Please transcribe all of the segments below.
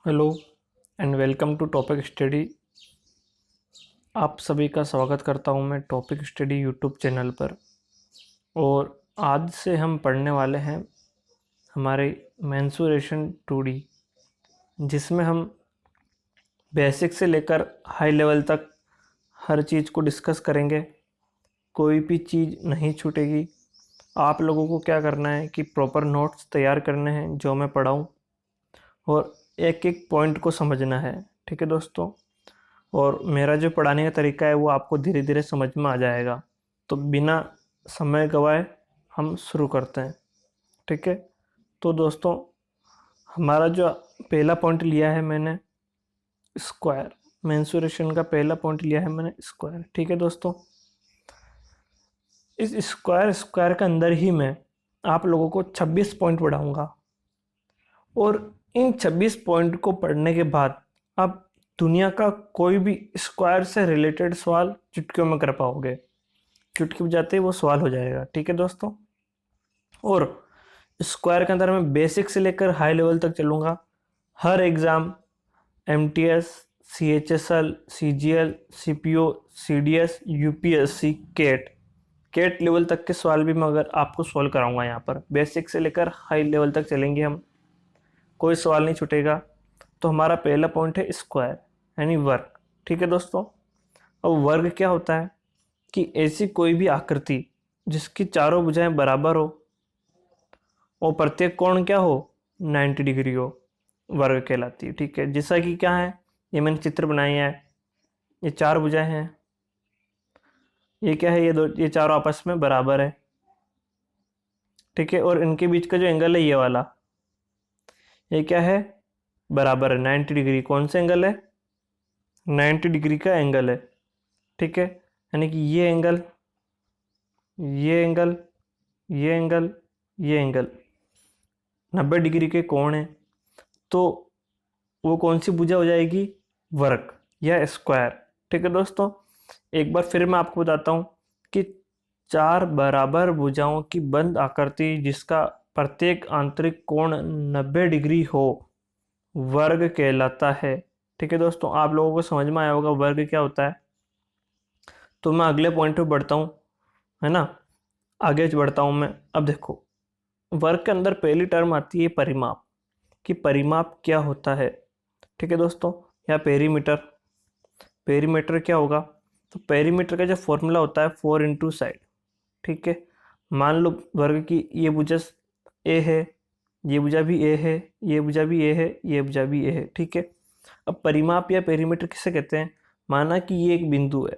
Hello and welcome to topic study. आप सभी का स्वागत करता हूं मैं टॉपिक स्टडी यूट्यूब चैनल पर। और आज से हम पढ़ने वाले हैं हमारे मेंसुरेशन 2D, जिसमें हम बेसिक से लेकर हाई लेवल तक हर चीज़ को डिस्कस करेंगे। कोई भी चीज़ नहीं छूटेगी। आप लोगों को क्या करना है कि प्रॉपर नोट्स तैयार करने हैं जो मैं पढ़ाऊँ, और एक एक पॉइंट को समझना है। ठीक है दोस्तों। और मेरा जो पढ़ाने का तरीका है वो आपको धीरे धीरे समझ में आ जाएगा। तो बिना समय गवाए हम शुरू करते हैं। ठीक है। तो दोस्तों, हमारा जो पहला पॉइंट लिया है मैंने स्क्वायर, मेंसुरेशन का पहला पॉइंट लिया है मैंने स्क्वायर। ठीक है दोस्तों। इस स्क्वायर के अंदर ही मैं आप लोगों को 26 पॉइंट पढ़ाऊंगा, और इन 26 पॉइंट को पढ़ने के बाद आप दुनिया का कोई भी स्क्वायर से रिलेटेड सवाल चुटकियों में कर पाओगे। चुटकी बजाते ही वो सवाल हो जाएगा। ठीक है दोस्तों। और स्क्वायर के अंदर मैं बेसिक से लेकर हाई लेवल तक चलूँगा। हर exam MTS, CHSL, CGL, CPO, CDS, UPSC, CAT level तक के सवाल भी मैं अगर आपको सॉल्व कराऊंगा। यहाँ पर बेसिक से लेकर हाई लेवल तक चलेंगे हम, कोई सवाल नहीं छूटेगा। तो हमारा पहला पॉइंट है स्क्वायर यानी वर्ग। ठीक है दोस्तों। अब वर्ग क्या होता है कि ऐसी कोई भी आकृति जिसकी चारों भुजाएं बराबर हो और प्रत्येक कोण क्या हो, 90 डिग्री हो, वर्ग कहलाती है। ठीक है। जैसा कि क्या है, ये मैंने चित्र बनाई है। ये चार भुजाएं हैं। ये क्या है, ये चारों आपस में बराबर है। ठीक है। और इनके बीच का जो एंगल है ये वाला, ये क्या है, बराबर है 90 डिग्री। कौन सा एंगल है, 90 डिग्री का एंगल है। ठीक है। यानी कि ये एंगल, ये एंगल, ये एंगल, ये एंगल 90 डिग्री के कोण है। तो वो कौन सी भुजा हो जाएगी, वर्ग या स्क्वायर। ठीक है दोस्तों। एक बार फिर मैं आपको बताता हूँ कि चार बराबर भुजाओं की बंद आकृति जिसका प्रत्येक आंतरिक कोण 90 डिग्री हो, वर्ग कहलाता है। ठीक है दोस्तों। आप लोगों को समझ में आया होगा वर्ग क्या होता है। तो मैं अगले पॉइंट पे बढ़ता हूँ, है ना। आगे बढ़ता हूँ मैं। अब देखो, वर्ग के अंदर पहली टर्म आती है परिमाप, कि परिमाप क्या होता है। ठीक है दोस्तों। या पेरीमीटर। पेरीमीटर क्या होगा, तो पेरीमीटर का जो फॉर्मूला होता है 4 इंटू साइड। ठीक है। मान लो वर्ग की ये भुजा ए है, ये भुजा भी ए है, ये भुजा भी ए है, ये भुजा भी ए है। ठीक है। अब परिमाप या पेरीमीटर किसे कहते हैं, माना कि ये एक बिंदु है,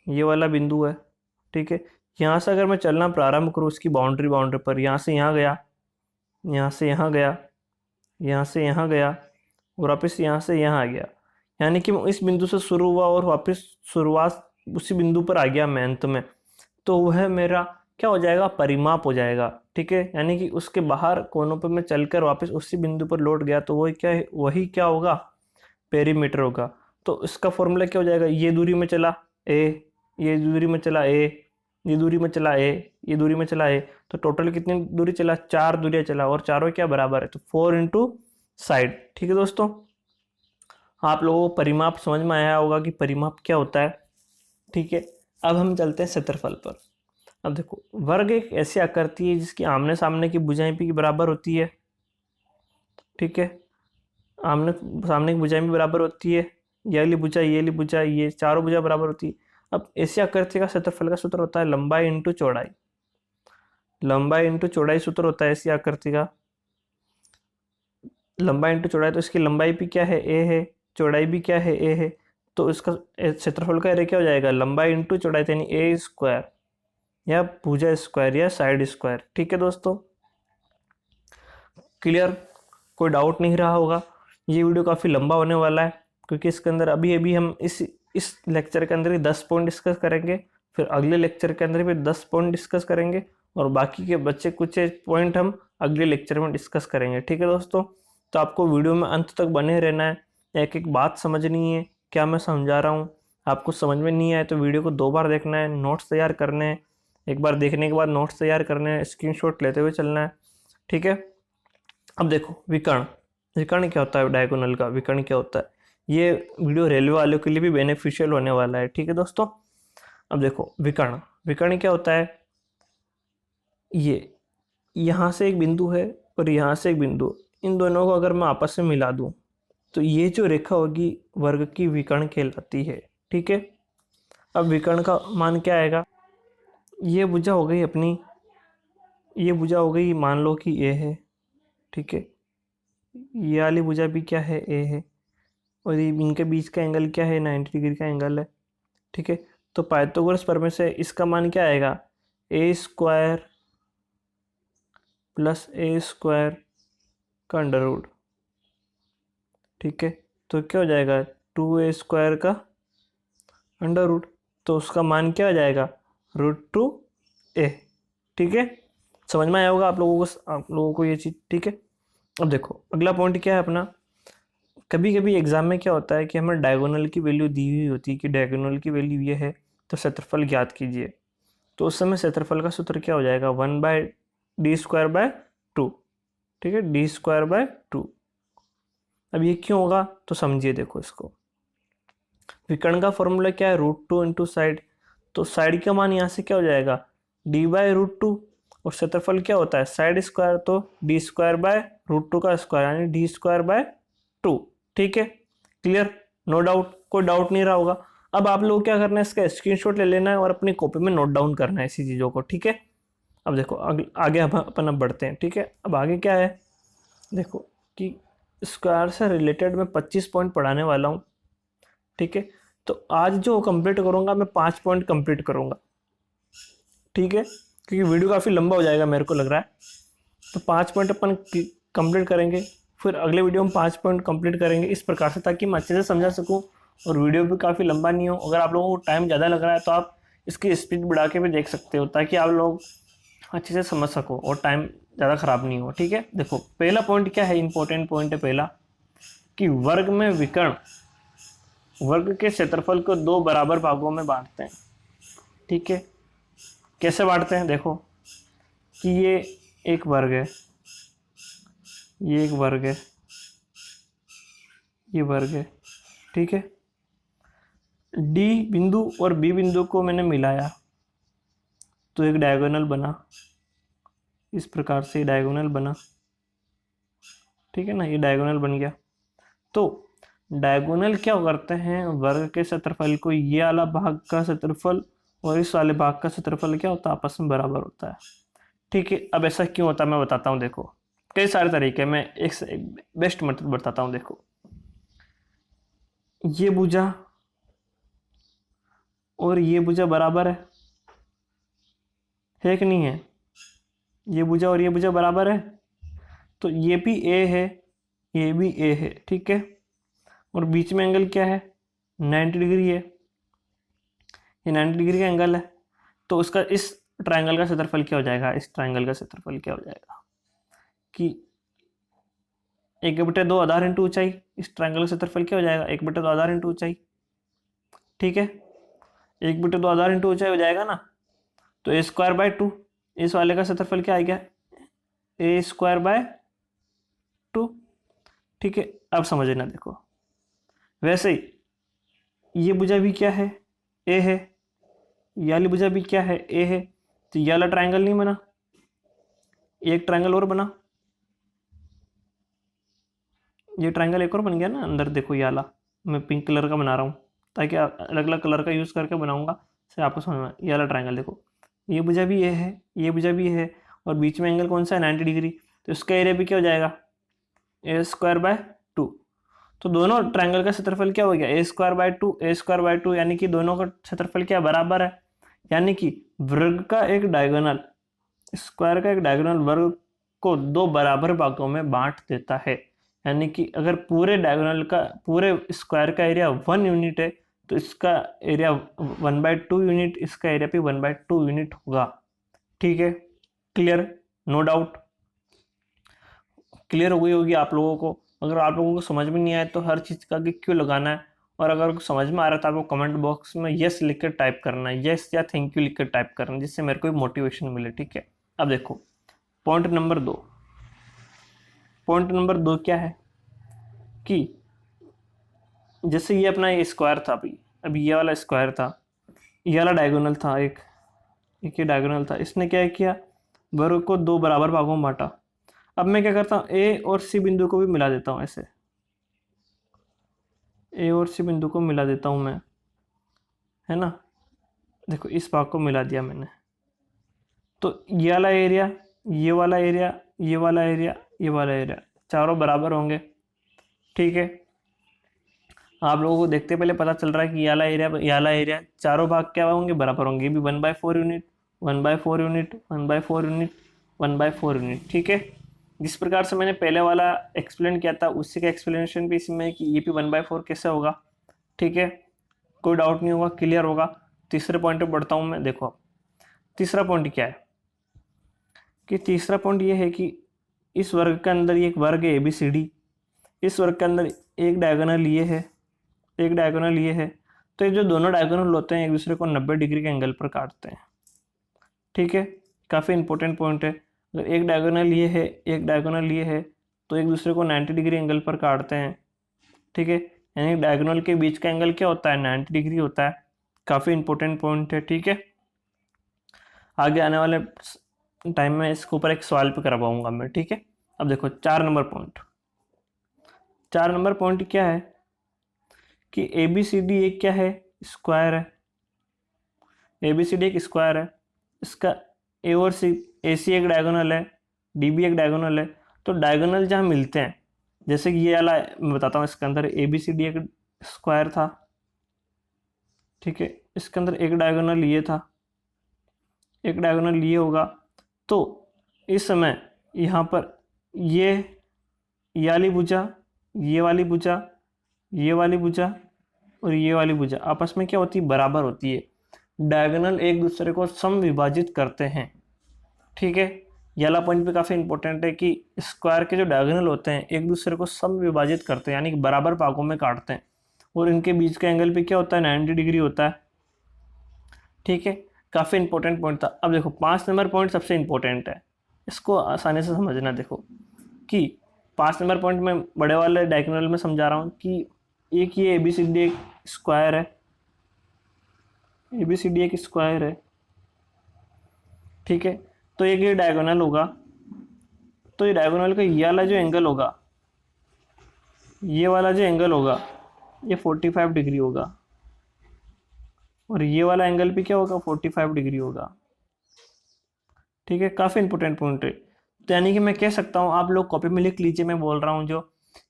ये वाला बिंदु है। ठीक है। यहाँ से अगर मैं चलना प्रारंभ करूँ उसकी बाउंड्री पर, यहाँ से यहाँ गया, यहाँ से यहाँ गया, यहाँ से यहाँ गया, और वापस यहाँ से यहाँ आ गया, यानी कि मैं इस बिंदु से शुरू हुआ और वापस शुरुआत उसी बिंदु पर आ गया मैं अंत में, तो वह मेरा क्या हो जाएगा, परिमाप हो जाएगा। ठीक है। यानी कि उसके बाहर कोनों पर मैं चलकर वापस उसी बिंदु पर लौट गया, तो वही क्या है, वही क्या होगा, पेरीमीटर होगा। तो इसका फॉर्मूला क्या हो जाएगा, ये दूरी में चला ए, ये दूरी में चला ए, ये दूरी में चला ए, ये दूरी में चला ए, तो टोटल कितनी दूरी चला, चार दूरियां चला, और चारों क्या बराबर है, तो 4 इंटू साइड। ठीक है दोस्तों। आप लोगों को परिमाप समझ में आया होगा कि परिमाप क्या होता है। ठीक है। अब हम चलते हैं क्षेत्रफल पर। अब देखो, वर्ग एक ऐसी आकृति है जिसकी आमने सामने की भुजाएं भी बराबर होती है। ठीक है। आमने सामने की भुजाएं भी बराबर होती है। ये वाली भुजा, ये वाली भुजा, ये चारों भुजा बराबर होती है। अब ऐसी आकृति का क्षेत्रफल का सूत्र होता है लंबाई इंटू चौड़ाई। लंबाई इंटू चौड़ाई सूत्र होता है ऐसी आकृति का, लंबाई इंटू चौड़ाई। तो इसकी लंबाई भी क्या है, ए है, चौड़ाई भी क्या है, ए है। तो इसका क्षेत्रफल का एरिया क्या हो जाएगा, लंबाई इंटू चौड़ाई, यानी ए स्क्वायर या भुजा स्क्वायर या साइड स्क्वायर। ठीक है दोस्तों। क्लियर, कोई डाउट नहीं रहा होगा। ये वीडियो काफ़ी लंबा होने वाला है, क्योंकि इसके अंदर अभी अभी हम इस लेक्चर के अंदर ही 10 पॉइंट डिस्कस करेंगे, फिर अगले लेक्चर के अंदर भी 10 पॉइंट डिस्कस करेंगे, और बाकी के बच्चे कुछ पॉइंट हम अगले लेक्चर में डिस्कस करेंगे। ठीक है दोस्तों। तो आपको वीडियो में अंत तक बने रहना है, एक एक बात समझनी है, क्या मैं समझा रहा हूँ। आपको समझ में नहीं आए तो वीडियो को 2 बार देखना है, नोट्स तैयार करने हैं, एक बार देखने के बाद नोट्स तैयार करने हैं, स्क्रीनशॉट लेते हुए चलना है। ठीक है। अब देखो, विकर्ण। विकर्ण क्या होता है, डायगोनल का विकर्ण क्या होता है, ये वीडियो रेलवे वालों के लिए भी बेनिफिशियल होने वाला है। ठीक है दोस्तों, अब देखो विकर्ण, विकर्ण क्या होता है, ये यहाँ से एक बिंदु है और यहाँ से एक बिंदु, इन दोनों को अगर मैं आपस में मिला दूं तो ये जो रेखा होगी वर्ग की विकर्ण कहलाती है। ठीक है, अब विकर्ण का मान क्या आएगा, ये भुजा हो गई अपनी, ये भुजा हो गई, मान लो कि ए है। ठीक है, ये वाली भुजा भी क्या है, ए है, और ये इनके बीच का एंगल क्या है, 90 डिग्री का एंगल है। ठीक है, तो पाइथागोरस प्रमेय से इसका मान क्या आएगा, ए स्क्वायर प्लस ए स्क्वायर का अंडर रूट। ठीक है, तो क्या हो जाएगा, 2a स्क्वायर का अंडर रूट, तो उसका मान क्या हो जाएगा, √2a। ठीक है, समझ में आया होगा आप लोगों को ये चीज़। ठीक है, अब देखो अगला पॉइंट क्या है अपना, कभी कभी एग्जाम में क्या होता है कि हमें डायगोनल की वैल्यू दी हुई होती है कि डायगोनल की वैल्यू ये है तो क्षेत्रफल ज्ञात कीजिए, तो उस समय क्षेत्रफल का सूत्र क्या हो जाएगा, 1/d²/2। ठीक है, d²/2। अब ये क्यों होगा तो समझिए, देखो इसको, विकर्ण का फॉर्मूला क्या है, √2 इंटू साइड, तो साइड का मान यहाँ से क्या हो जाएगा, d/√2, और क्षेत्रफल क्या होता है साइड स्क्वायर, तो d²/√2 का स्क्वायर यानी d²/2। ठीक है, क्लियर, नो डाउट, कोई डाउट नहीं रहा होगा। अब आप लोग क्या करना है, इसका स्क्रीनशॉट ले लेना है और अपनी कॉपी में नोट डाउन करना है इसी चीज़ों को। ठीक है, अब देखो आगे अपन अब बढ़ते हैं। ठीक है, अब आगे क्या है, देखो कि स्क्वायर से रिलेटेड मैं 25 पॉइंट पढ़ाने वाला हूँ। ठीक है, तो आज जो कंप्लीट करूँगा मैं 5 पॉइंट कंप्लीट करूँगा। ठीक है, क्योंकि वीडियो काफ़ी लंबा हो जाएगा मेरे को लग रहा है, तो 5 पॉइंट अपन कंप्लीट करेंगे, फिर अगले वीडियो में 5 पॉइंट कंप्लीट करेंगे इस प्रकार से, ताकि मैं अच्छे से समझा सकूँ और वीडियो भी काफ़ी लंबा नहीं हो। अगर आप लोगों को टाइम ज़्यादा लग रहा है तो आप इसकी स्पीड बढ़ा के भी देख सकते हो, ताकि आप लोग अच्छे से समझ सको और टाइम ज़्यादा ख़राब नहीं हो। ठीक है, देखो पहला पॉइंट क्या है, इंपॉर्टेंट पॉइंट है पहला, कि वर्ग में विकर्ण वर्ग के क्षेत्रफल को 2 बराबर भागों में बांटते हैं। ठीक है, कैसे बांटते हैं, देखो कि ये एक वर्ग है, ये एक वर्ग है, ये वर्ग है। ठीक है, डी बिंदु और बी बिंदु को मैंने मिलाया तो एक डायगोनल बना, इस प्रकार से डायगोनल बना। ठीक है ना, ये डायगोनल बन गया। तो डायगोनल क्या करते हैं, वर्ग के क्षेत्रफल को ये वाला भाग का क्षेत्रफल और इस वाले भाग का क्षेत्रफल क्या होता है, आपस में बराबर होता है। ठीक है, अब ऐसा क्यों होता है मैं बताता हूँ। देखो कई सारे तरीके, मैं एक बेस्ट मेथड बताता हूँ। देखो ये भुजा और ये भुजा बराबर है कि नहीं है, ये भुजा और ये भुजा बराबर है, तो ये भी ए है, ये भी ए है। ठीक है, और बीच में एंगल क्या है, 90 डिग्री है, ये 90 डिग्री का एंगल है, तो उसका इस ट्रायंगल का क्षेत्रफल क्या हो जाएगा, इस ट्रायंगल का क्षेत्रफल क्या हो जाएगा कि 1/2 आधार इंटू ऊंचाई, इस ट्रायंगल का क्षेत्रफल क्या हो जाएगा, 1/2 आधार इंटू ऊंचाई। ठीक है, 1/2 आधार इंटू ऊंचाई हो जाएगा ना, तो a²/2, इस वाले का क्षेत्रफल क्या आ गया, a²/2। ठीक है, अब समझना, देखो वैसे ही ये भुजा भी क्या है, ए है, ये वाली भुजा भी क्या है, ए है, तो ये वाला ट्रायंगल नहीं बना, एक ट्रायंगल और बना, ये ट्रायंगल एक और बन गया ना अंदर। देखो ये वाला मैं पिंक कलर का बना रहा हूँ, ताकि अलग अलग कलर का यूज़ करके बनाऊंगा, से आपको समझ में। ये वाला ट्रायंगल देखो, ये भुजा भी ये है, ये भुजा भी ये है, और बीच में एंगल कौन सा है, 90 डिग्री, तो इसका एरिया भी क्या हो जाएगा, a²/2। तो दोनों ट्रायंगल का क्षेत्रफल क्या हो गया, a²/2 a²/2, यानी कि दोनों का क्षेत्रफल क्या बराबर है, यानी कि वर्ग का एक डायगोनल, स्क्वायर का एक डायगोनल वर्ग को 2 बराबर भागों में बांट देता है। यानी कि अगर पूरे डायगोनल का, पूरे स्क्वायर का एरिया 1 यूनिट है, तो इसका एरिया 1/2 यूनिट, इसका एरिया भी 1/2 यूनिट होगा। ठीक है, क्लियर, नो डाउट, क्लियर हो गई होगी आप लोगों को। अगर आप लोगों को समझ में नहीं आया तो हर चीज़ का कि क्यों लगाना है, और अगर समझ में आ रहा है तो आपको कमेंट बॉक्स में यस लिख कर टाइप करना है, यस या थैंक यू लिख कर टाइप करना है, जिससे मेरे को मोटिवेशन मिले। ठीक है, अब देखो पॉइंट नंबर 2, पॉइंट नंबर 2 क्या है, कि जैसे ये अपना ये स्क्वायर था, अभी ये वाला स्क्वायर था, ये वाला डायगोनल था, एक ये डायगोनल था। इसने क्या किया, वर्ग को दो बराबर भागों में बांटा। अब मैं क्या करता हूँ, ए और सी बिंदु को भी मिला देता हूँ, ऐसे ए और सी बिंदु को मिला देता हूँ मैं, है ना। देखो इस भाग को मिला दिया मैंने, तो ये वाला एरिया, ये वाला एरिया, ये वाला एरिया, ये वाला एरिया, चारों बराबर होंगे। ठीक है, आप लोगों को देखते पहले पता चल रहा है कि ये वाला एरिया चारों भाग क्या होंगे, बराबर होंगे। ये भी 1/4 यूनिट, 1/4 यूनिट, 1/4 यूनिट, 1/4 यूनिट। ठीक है, जिस प्रकार से मैंने पहले वाला एक्सप्लेन किया था उसी का एक्सप्लेनेशन भी इसमें है कि ये भी 1/4 कैसे होगा। ठीक है, कोई डाउट नहीं होगा, क्लियर होगा। तीसरे पॉइंट पे बढ़ता हूँ मैं। देखो तीसरा पॉइंट क्या है, कि तीसरा पॉइंट ये है कि इस वर्ग के अंदर ये एक वर्ग है ABCD, इस वर्ग के अंदर एक डायगोनल ये है, एक डायगोनल ये है। तो ये जो दोनों डायगोनल होते हैं एक दूसरे को 90 डिग्री के एंगल पर काटते हैं। ठीक है, काफ़ी इंपॉर्टेंट पॉइंट है। अगर एक डायगोनल ये है, एक डायगोनल ये है, तो एक दूसरे को 90 डिग्री एंगल पर काटते हैं। ठीक है, यानी डायगोनल के बीच का एंगल क्या होता है, 90 डिग्री होता है। काफ़ी इंपॉर्टेंट पॉइंट है। ठीक है, आगे आने वाले टाइम में इसके ऊपर एक सवाल पे करवाऊंगा मैं। ठीक है, अब देखो 4 नंबर पॉइंट। 4 नंबर पॉइंट क्या है कि ABCD एक क्या है, स्क्वायर है। ABCD एक स्क्वायर है, इसका ए और सी, AC एक डायगोनल है, DB एक डायगोनल है। तो डायगोनल जहाँ मिलते हैं, जैसे कि ये वाला मैं बताता हूँ, इसके अंदर ABCD एक स्क्वायर था। ठीक है, इसके अंदर एक डायगोनल ये था, एक डायगोनल ये होगा। तो इस समय यहाँ पर ये वाली भुजा, ये वाली भुजा, ये वाली भुजा और ये वाली भुजा आपस में क्या होती है, बराबर होती है। डायगोनल एक दूसरे को समविभाजित करते हैं। ठीक है, ये वाला पॉइंट भी काफ़ी इंपॉर्टेंट है कि स्क्वायर के जो डायगोनल होते हैं एक दूसरे को समविभाजित करते हैं, यानी कि बराबर भागों में काटते हैं, और इनके बीच का एंगल भी क्या होता है, 90 डिग्री होता है। ठीक है, काफ़ी इंपॉर्टेंट पॉइंट था। अब देखो 5 नंबर पॉइंट सबसे इंपॉर्टेंट है, इसको आसानी से समझना। देखो कि 5 नंबर पॉइंट में बड़े वाले डायगोनल में समझा रहा हूँ कि एक ये ABCD एक स्क्वायर है, ABCD एक स्क्वायर है। ठीक है, तो एक ये डायगोनल होगा, तो ये डायगोनल का ये वाला जो एंगल होगा, ये वाला जो एंगल होगा ये 45 डिग्री होगा, और ये वाला एंगल भी क्या होगा, 45 डिग्री होगा। ठीक है, काफ़ी इंपॉर्टेंट पॉइंट है। तो यानी कि मैं कह सकता हूँ, आप लोग कॉपी में लिख लीजिए, मैं बोल रहा हूँ जो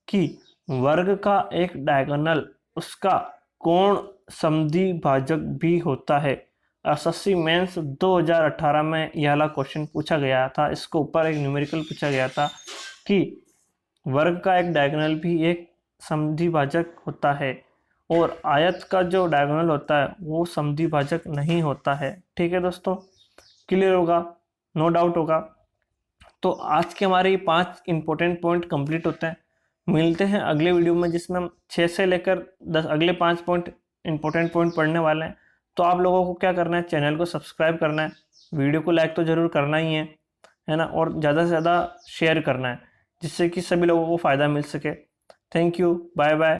कि वर्ग का एक डायगोनल उसका कोण समद्विभाजक भी होता है। एसएससी मेंस 2018 में यह वाला क्वेश्चन पूछा गया था, इसके ऊपर एक न्यूमेरिकल पूछा गया था कि वर्ग का एक डायगोनल भी एक समद्विभाजक होता है, और आयत का जो डायगोनल होता है वो समद्विभाजक नहीं होता है। ठीक है दोस्तों, क्लियर होगा, नो डाउट होगा। तो आज के हमारे ये 5 इंपॉर्टेंट पॉइंट कंप्लीट होते हैं। मिलते हैं अगले वीडियो में, जिसमें हम 6 से लेकर 10 अगले 5 पॉइंट इंपॉर्टेंट पॉइंट पढ़ने वाले हैं। तो आप लोगों को क्या करना है, चैनल को सब्सक्राइब करना है, वीडियो को लाइक तो ज़रूर करना ही है ना, और ज़्यादा से ज़्यादा शेयर करना है, जिससे कि सभी लोगों को फ़ायदा मिल सके। Thank you, bye bye.